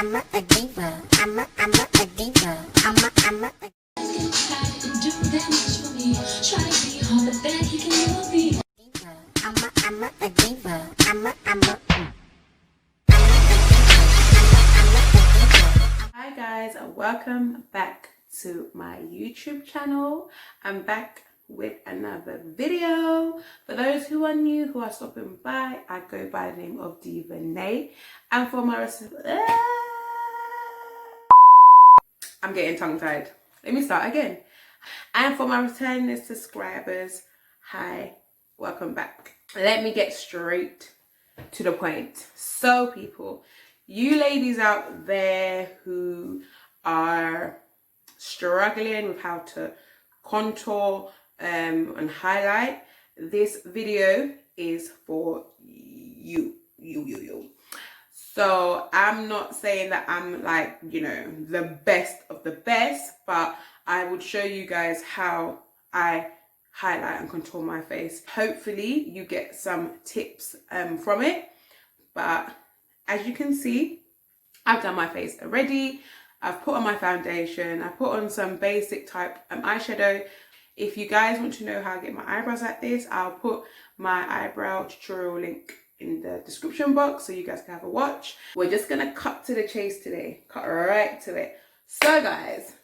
a diva. I'm a diva. I'm a Do that much for me. Try to be hard, but then he can love me. diva. I'm a diva. I'm a Hi guys, and welcome back to my YouTube channel. I'm back with another video. For those who are new, who are stopping by, I go by the name of Diva. And for my I'm getting tongue-tied. Let me start again. And for my returning subscribers, hi, welcome back. Let me get straight to the point. So people, you ladies out there who are struggling with how to contour and highlight, this video is for you. So I'm not saying that I'm like, you know, the best of the best, but I would show you guys how I highlight and contour my face. Hopefully you get some tips from it. But as you can see, I've done my face already. I've put on my foundation. I put on some basic type eyeshadow. If you guys want to know how I get my eyebrows like this, I'll put my eyebrow tutorial link in the description box so you guys can have a watch. We're just gonna cut to the chase today. Cut right to it. So guys,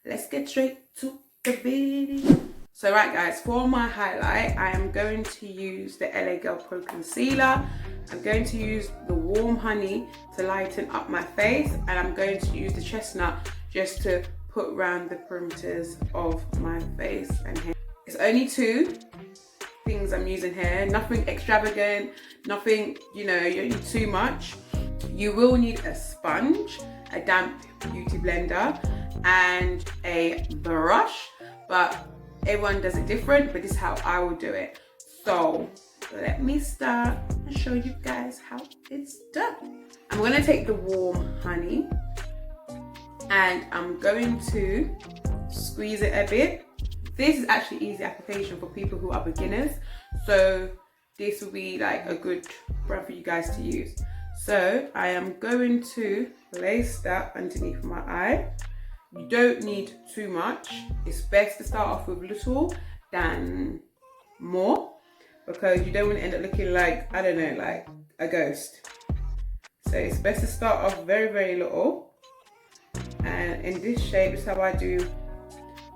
let's get straight to the video. So right guys, for my highlight, I am going to use the LA Girl Pro Concealer. I'm going to use the Warm Honey to lighten up my face, and I'm going to use the Chestnut just to put around the perimeters of my face and hair. It's only two things I'm using here, nothing extravagant, nothing, you know, you don't need too much. You will need a sponge, a damp beauty blender, and a brush, but everyone does it different, but this is how I will do it. So let me start and show you guys how it's done. I'm going to take the Warm Honey and I'm going to squeeze it a bit. This is actually easy application for people who are beginners, so this will be like a good brand for you guys to use. So I am going to place that underneath my eye. You don't need too much. It's best to start off with little than more, because you don't want to end up looking like, I don't know, like a ghost. So it's best to start off very little, and in this shape is how I do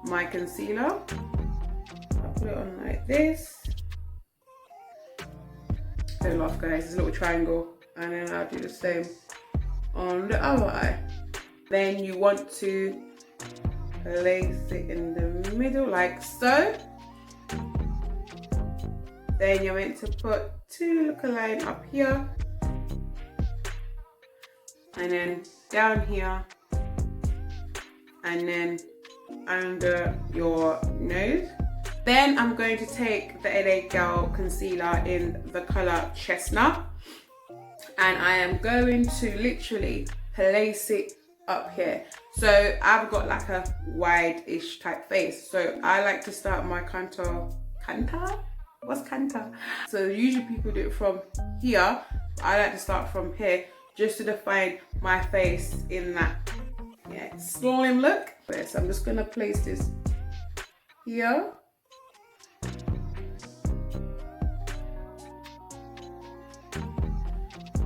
my concealer. I'll put it on like this. Don't laugh guys, it's a little triangle, and then I'll do the same on the other eye. Then you want to place it in the middle like so. Then you're meant to put two look line up here, and then down here, and then under your nose. Then I'm going to take the LA Girl concealer in the color Chestnut, and I am going to literally place it up here. So I've got like a wide-ish type face, so I like to start my contour. What's contour? So usually people do it from here. I like to start from here just to define my face in that slim look. So I'm just gonna place this here.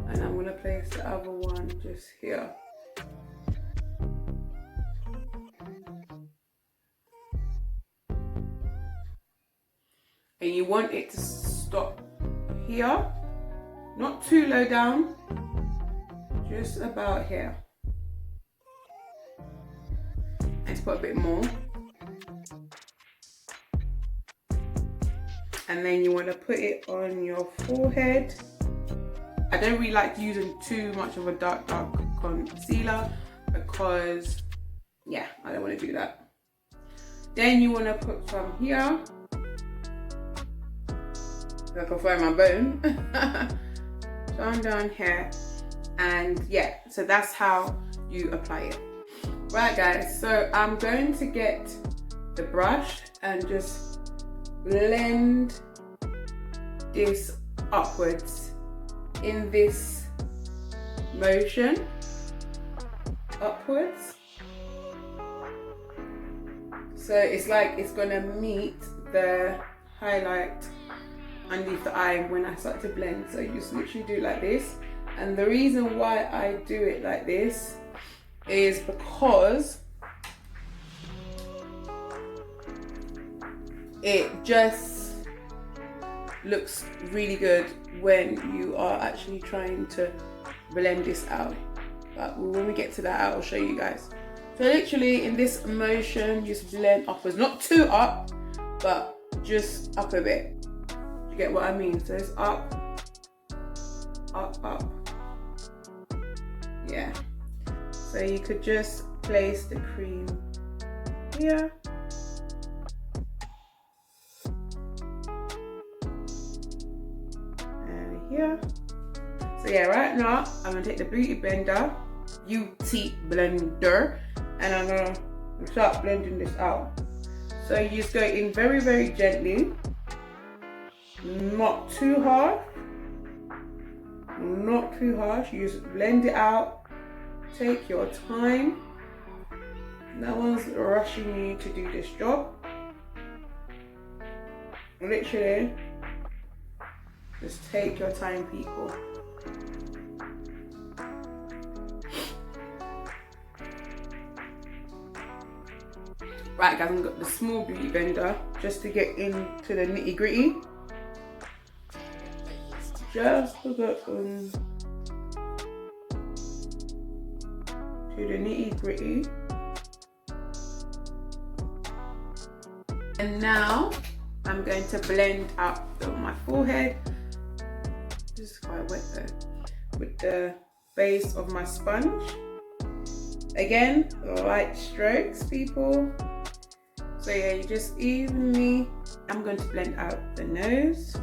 And I'm gonna place the other one just here. And you want it to stop here, not too low down, just about here. And to put a bit more. And then you want to put it on your forehead. I don't really like using too much of a dark concealer because, yeah, I don't want to do that. Then you want to put some here. I can find my bone. down here, and yeah, so that's how you apply it. Right guys, so I'm going to get the brush and just blend this upwards in this motion. upwards. So it's like it's gonna meet the highlight underneath the eye when I start to blend. So you just literally do it like this. And the reason why I do it like this is because it just looks really good when you are actually trying to blend this out. But when we get to that, I'll show you guys. So literally in this motion, just blend upwards, not too up, but just up a bit. You get what I mean? So it's up, up, up. Yeah. So you could just place the cream here. And here. So yeah, right now I'm gonna take the beauty blender, and I'm gonna start blending this out. So you just go in very, very gently, not too hard, not too harsh. You just blend it out, take your time. No one's rushing you to do this job. Literally, just take your time, people. Right guys, I've got the small beauty blender just to get into the nitty gritty. Just to get to the nitty gritty. And now I'm going to blend up on my forehead. This is quite wet though. With the base of my sponge. Again, light strokes, people. So yeah, you just evenly, I'm going to blend out the nose.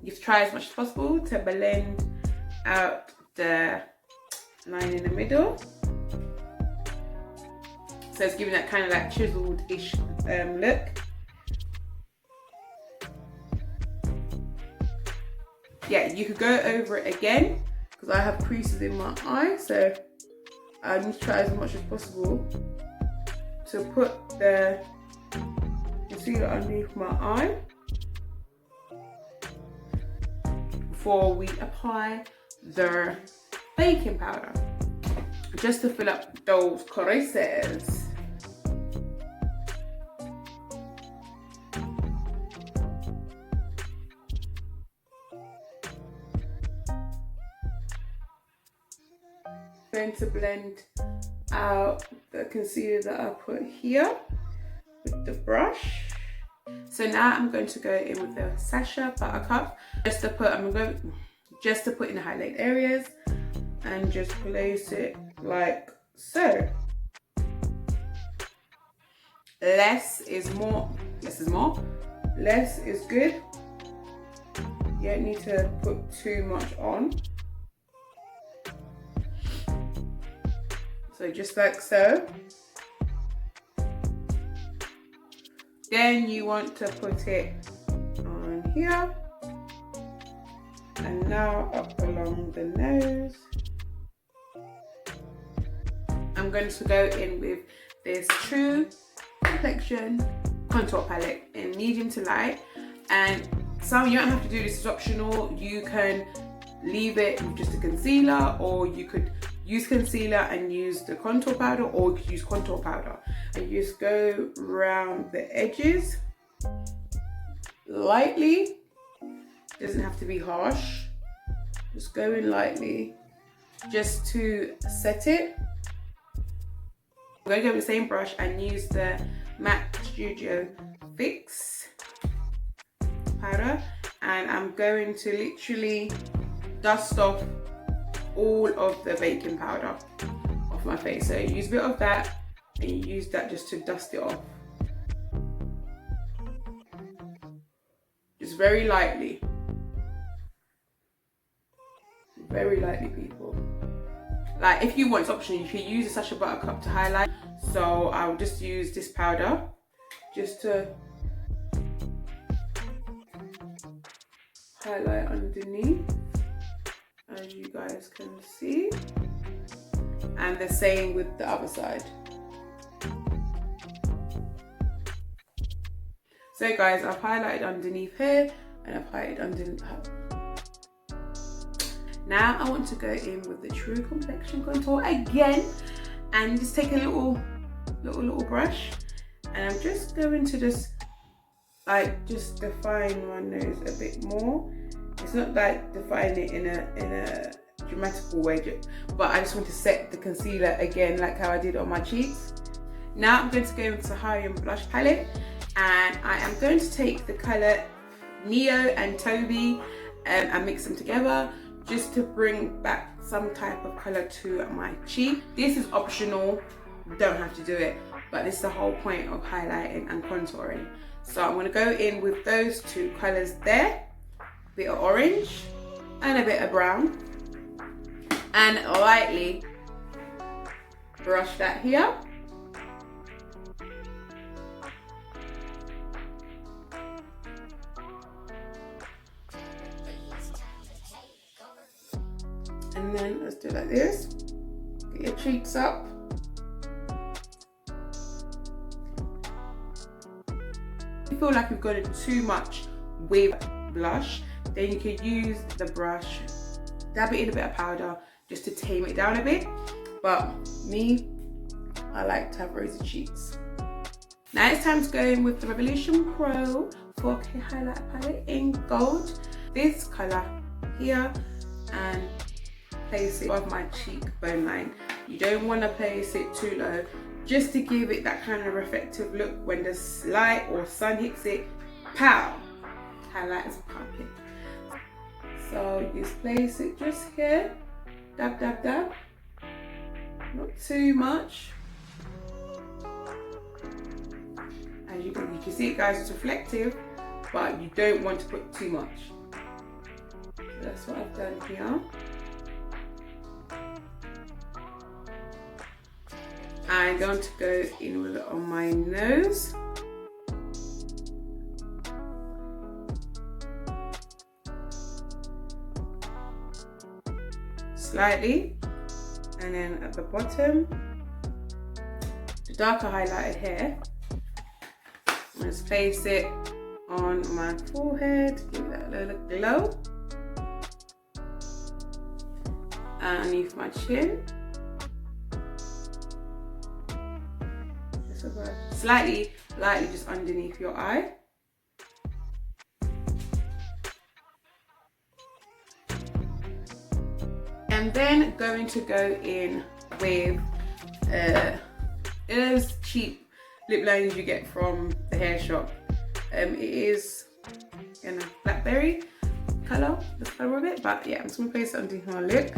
You have to try as much as possible to blend out the line in the middle. So it's giving that kind of like chiseled-ish look. Yeah, you could go over it again because I have creases in my eye, so I need to try as much as possible to put the concealer underneath my eye before we apply the baking powder, just to fill up those creases. Going to blend out the concealer that I put here with the brush. So now I'm going to go in with the Sasha buttercup just to put in the highlight areas and just place it like so. Less is more. Less is more. Less is good. You don't need to put too much on. So just like so. Then you want to put it on here. And now up along the nose. I'm going to go in with this True Complexion contour palette in medium to light. And some, you don't have to do this, it's optional. You can leave it with just a concealer, or you could use concealer and use the contour powder, or you could use contour powder. And you just go around the edges lightly. Doesn't have to be harsh. Just go in lightly just to set it. I'm going to go with the same brush and use the MAC Studio Fix powder, and I'm going to literally dust off all of the baking powder off my face. So you use a bit of that and you use that just to dust it off. Just very lightly. Very lightly, people. Like, if you want, it's optional. You can use a Sasha buttercup to highlight. So I'll just use this powder just to highlight underneath. as you guys can see. And the same with the other side. So guys, I've highlighted underneath here and I've highlighted underneath. Now I want to go in with the True Complexion contour again and just take a little brush, and I'm just going to just define my nose a bit more. It's not like define it in a dramatical way, but I just want to set the concealer again like how I did on my cheeks. Now I'm going to go with Saharan blush palette, and I am going to take the colour Neo and Toby and mix them together just to bring back some type of colour to my cheek. This is optional, you don't have to do it, but this is the whole point of highlighting and contouring. So I'm going to go in with those two colours there, a bit of orange and a bit of brown, and lightly brush that here. And then let's do it like this. Get your cheeks up. If you feel like you've got it too much with blush, then you could use the brush, dab it in a bit of powder just to tame it down a bit. But me, I like to have rosy cheeks. Now it's time to go in with the Revolution Pro 4K highlight palette in gold. This colour here, and place it above my cheekbone line. You don't want to place it too low, just to give it that kind of reflective look when the light or sun hits it. Pow! Highlight is popping. So you just place it just here. Dab, dab, dab. Not too much. As you can see it guys, it's reflective, but you don't want to put too much. So that's what I've done here. I'm going to go in with it on my nose. Slightly. And then at the bottom, the darker highlighted hair. I'm just place it on my forehead, give it that little glow. Underneath my chin. Slightly, lightly just underneath your eye. And then going to go in with those cheap lip liners you get from the hair shop. It is in a blackberry colour, the colour of it, but yeah, I'm just going to place it underneath my lip.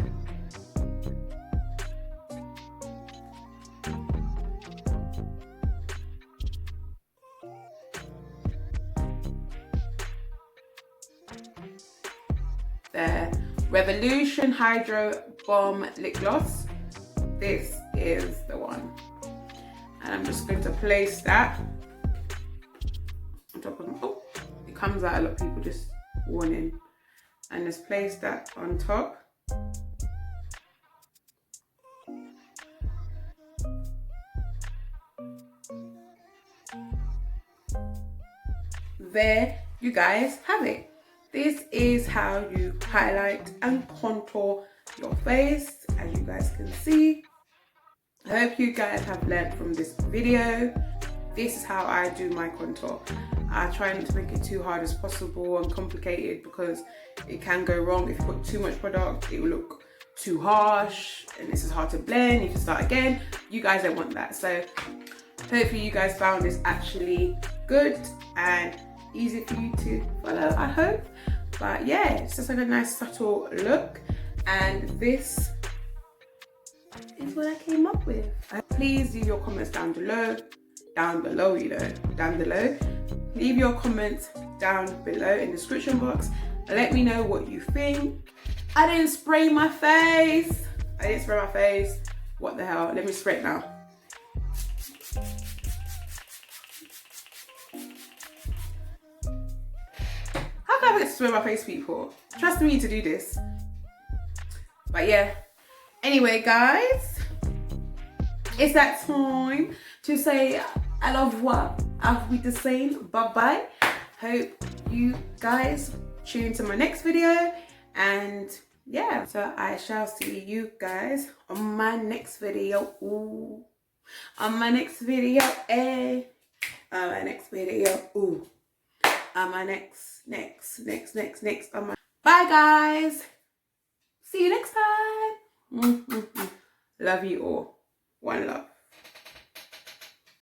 The Revolution Hydra Bomb Lip Gloss. This is the one. And I'm just going to place that on top of them. Oh, it comes out a lot, people, just warning. And just place that on top. There you guys have it. This is how you highlight and contour your face, as you guys can see. I hope you guys have learned from this video. This is how I do my contour. I try not to make it too hard as possible and complicated, because it can go wrong. If you put too much product, it will look too harsh and this is hard to blend. You can start again. You guys don't want that. So hopefully you guys found this actually good and easy for you to follow, I hope. But yeah, it's just like a nice subtle look, and this is what I came up with. Please leave your comments down below. Leave your comments down below in the description box and let me know what you think. I didn't spray my face. What the hell? Let me spray it now. How can I forget to spray my face, people? Trust me to do this. But yeah, anyway guys, it's that time to say I love what I've been saying. Bye bye. Hope you guys tune to my next video, and yeah, so I shall see you guys on my next video. Ooh, on my next video, on my next video, ooh, on my next, on my. Bye guys. See you next time. Love you all. One love.